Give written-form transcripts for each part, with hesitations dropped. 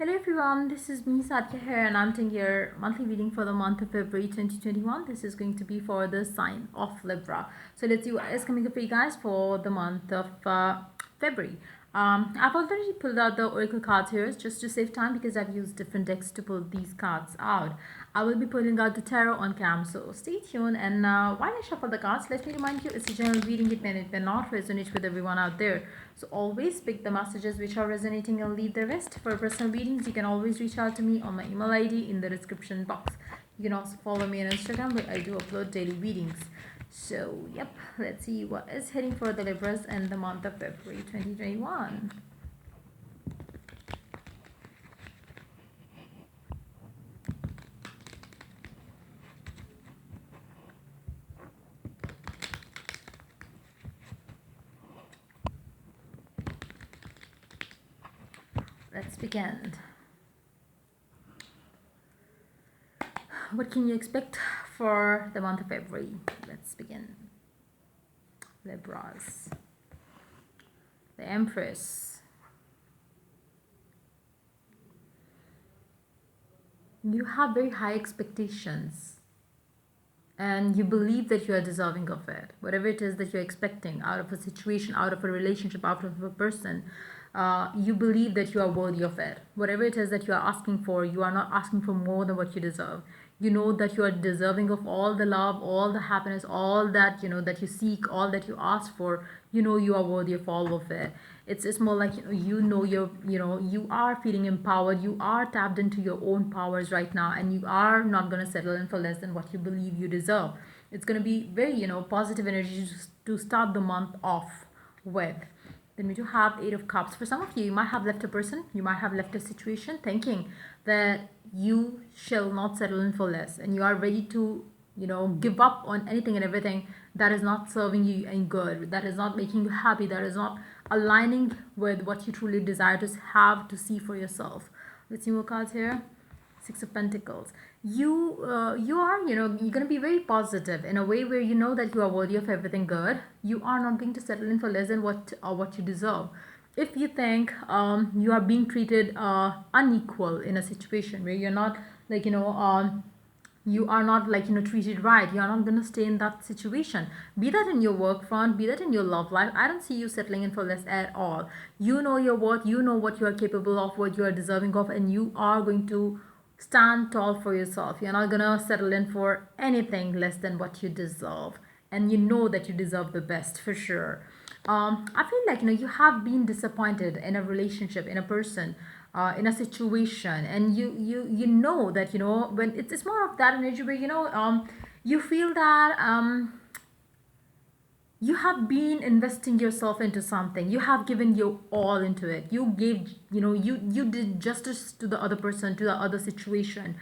Hello everyone, this is me Satya here and I'm taking your monthly reading for the month of February 2021. This is going to be for the sign of Libra. So let's see what is coming up for you guys for the month of February. I've already pulled out the oracle cards here just to save time because I've used different decks to pull these cards out. I will be pulling out the tarot on cam, so stay tuned. And while I shuffle the cards, let me remind you it's a general reading. It may not resonate with everyone out there. So always pick the messages which are resonating and leave the rest. For personal readings, you can always reach out to me on my email ID in the description box. You can also follow me on Instagram where I do upload daily readings. So, yep, let's see what is heading for the Libras in the month of February 2021. Let's begin. What can you expect for the month of February? Let's begin. Libras. The Empress. You have very high expectations and you believe that you are deserving of it. Whatever it is that you're expecting out of a situation, out of a relationship, out of a person, you believe that you are worthy of it. Whatever it is that you are asking for, you are not asking for more than what you deserve. You know that you are deserving of all the love, all the happiness, all that that you seek, all that you ask for. You are worthy of all of it. It's more like you are feeling empowered. You are tapped into your own powers right now, and you are not going to settle in for less than what you believe you deserve. It's going to be very positive energy to start the month off with. Then we do have Eight of Cups. For some of you, you might have left a person, you might have left a situation thinking that you shall not settle in for less, and you are ready to give up on anything and everything that is not serving you any good, that is not making you happy, that is not aligning with what you truly desire to have to see for yourself. Let's see more cards here. Six of Pentacles. You are you're going to be very positive in a way where you know that you are worthy of everything good. You are not going to settle in for less than what you deserve. If you think you are being treated unequal in a situation where you're not like you are not like treated right, you are not going to stay in that situation, be that in your work front, be that in your love life. I don't see you settling in for less at all. You know your worth, you know what you are capable of, what you are deserving of, and you are going to stand tall for yourself. You're not gonna settle in for anything less than what you deserve, and you know that you deserve the best for sure. I feel like you have been disappointed in a relationship, in a person, in a situation, and you know that when it's more of that energy where you feel that you have been investing yourself into something, you have given your all into it, you gave you did justice to the other person, to the other situation,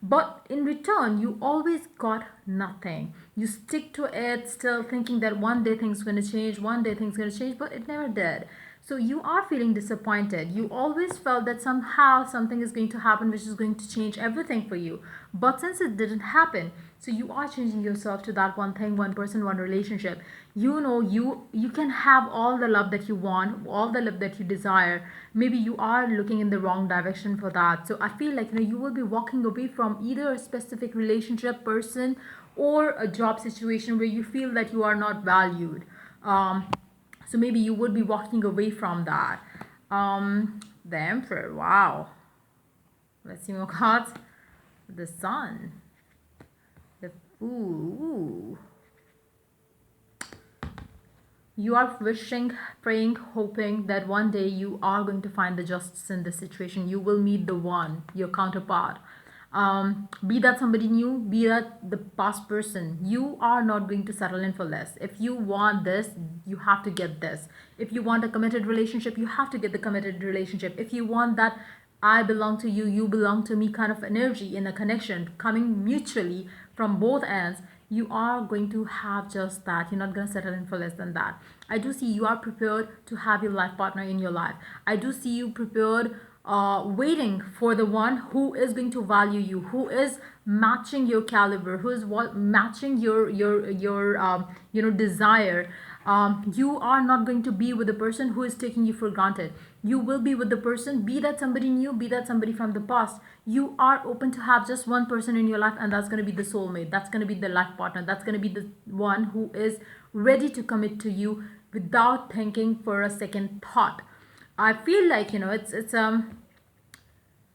but in return you always got nothing. You stick to it still thinking that one day things going to change, one day things going to change, but it never did. So you are feeling disappointed. You always felt that somehow something is going to happen which is going to change everything for you. But since it didn't happen, so you are changing yourself to that one thing, one person, one relationship. You can have all the love that you want, all the love that you desire. Maybe you are looking in the wrong direction for that. So I feel like you will be walking away from either a specific relationship, person, or a job situation where you feel that you are not valued. So maybe you would be walking away from that. The Emperor. Wow. Let's see more cards. The Sun. The Ooh. You are wishing, praying, hoping that one day you are going to find the justice in this situation. You will meet the one, your counterpart. Be that somebody new, be that the past person, you are not going to settle in for less. If you want this, you have to get this. If you want a committed relationship, you have to get the committed relationship. If you want that I belong to you, you belong to me kind of energy in a connection coming mutually from both ends, you are going to have just that. You're not going to settle in for less than that. I do see you are prepared to have your life partner in your life. I do see you prepared, waiting for the one who is going to value you, who is matching your caliber, who is matching your desire. You are not going to be with the person who is taking you for granted. You will be with the person, be that somebody new, be that somebody from the past. You are open to have just one person in your life, and that's going to be the soulmate. That's going to be the life partner. That's going to be the one who is ready to commit to you without thinking for a second thought. I feel like, it's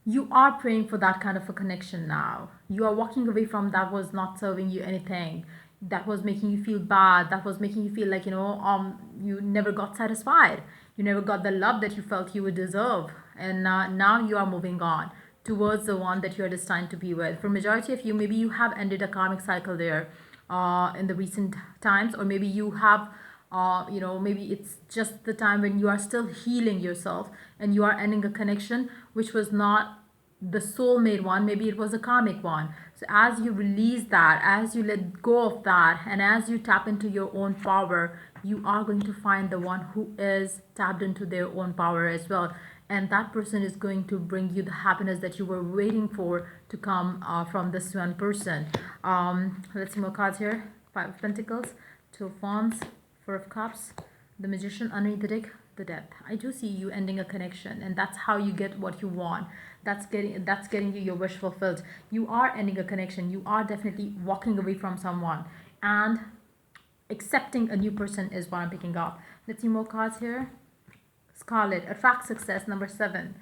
you are praying for that kind of a connection now. You are walking away from that was not serving you anything, that was making you feel bad, that was making you feel like, you never got satisfied, you never got the love that you felt you would deserve. And now you are moving on towards the one that you are destined to be with. For majority of you, maybe you have ended a karmic cycle there in the recent times, or maybe you have maybe it's just the time when you are still healing yourself and you are ending a connection which was not the soulmate one. Maybe it was a karmic one. So as you release that, as you let go of that, and as you tap into your own power, you are going to find the one who is tapped into their own power as well. And that person is going to bring you the happiness that you were waiting for to come from this one person. Let's see more cards here. Five of Pentacles, Two of Wands, Four of Cups, the Magician underneath the deck, the Death. I do see you ending a connection, and that's how you get what you want. That's getting you your wish fulfilled. You are ending a connection. You are definitely walking away from someone and accepting a new person is what I'm picking up. Let's see more cards here. Scarlet, attract success, number 7.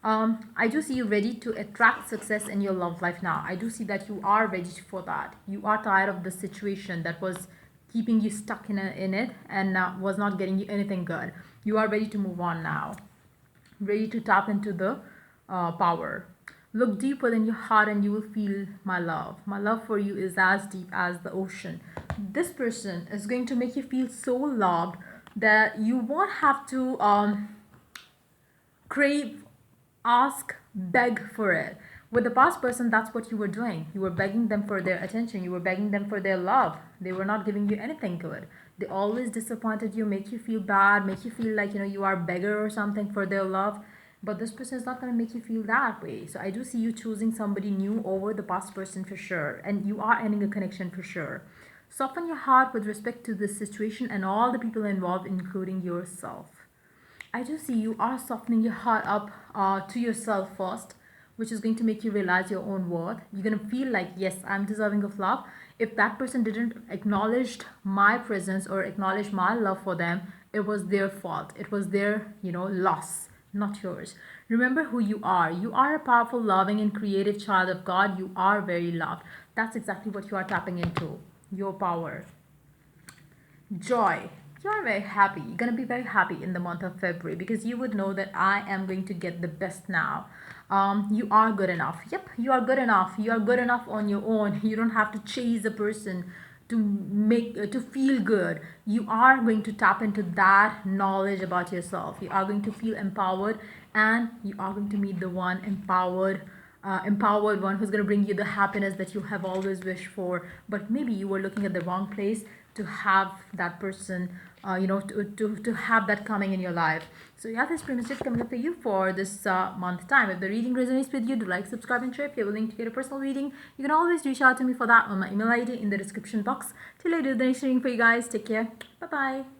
I do see you ready to attract success in your love life now. I do see that you are ready for that. You are tired of the situation that was keeping you stuck in it and was not getting you anything good. You are ready to move on now. Ready to tap into the power. Look deeper in your heart and you will feel my love. My love for you is as deep as the ocean. This person is going to make you feel so loved that you won't have to crave, ask, beg for it. With the past person, that's what you were doing. You were begging them for their attention. You were begging them for their love. They were not giving you anything good. They always disappointed you, make you feel bad, make you feel like, you are a beggar or something for their love. But this person is not going to make you feel that way. So I do see you choosing somebody new over the past person for sure. And you are ending a connection for sure. Soften your heart with respect to this situation and all the people involved, including yourself. I do see you are softening your heart up to yourself first, which is going to make you realize your own worth. You're going to feel like, yes, I'm deserving of love. If that person didn't acknowledge my presence or acknowledge my love for them, it was their fault. It was their, loss, not yours. Remember who you are. You are a powerful, loving, and creative child of God. You are very loved. That's exactly what you are tapping into, your power. Joy. You're very happy. You're going to be very happy in the month of February because you would know that I am going to get the best now. You are good enough. Yep, you are good enough. You are good enough on your own. You don't have to chase a person to feel good. You are going to tap into that knowledge about yourself. You are going to feel empowered, and you are going to meet the one empowered one who's going to bring you the happiness that you have always wished for. But maybe you were looking at the wrong place to have that person, to have that coming in your life. So yeah, that's pretty much it coming up for you for this month time. If the reading resonates with you, do like, subscribe, and share. If you're willing to get a personal reading, you can always reach out to me for that on my email ID in the description box. Till I do the next reading for you guys, take care. Bye bye.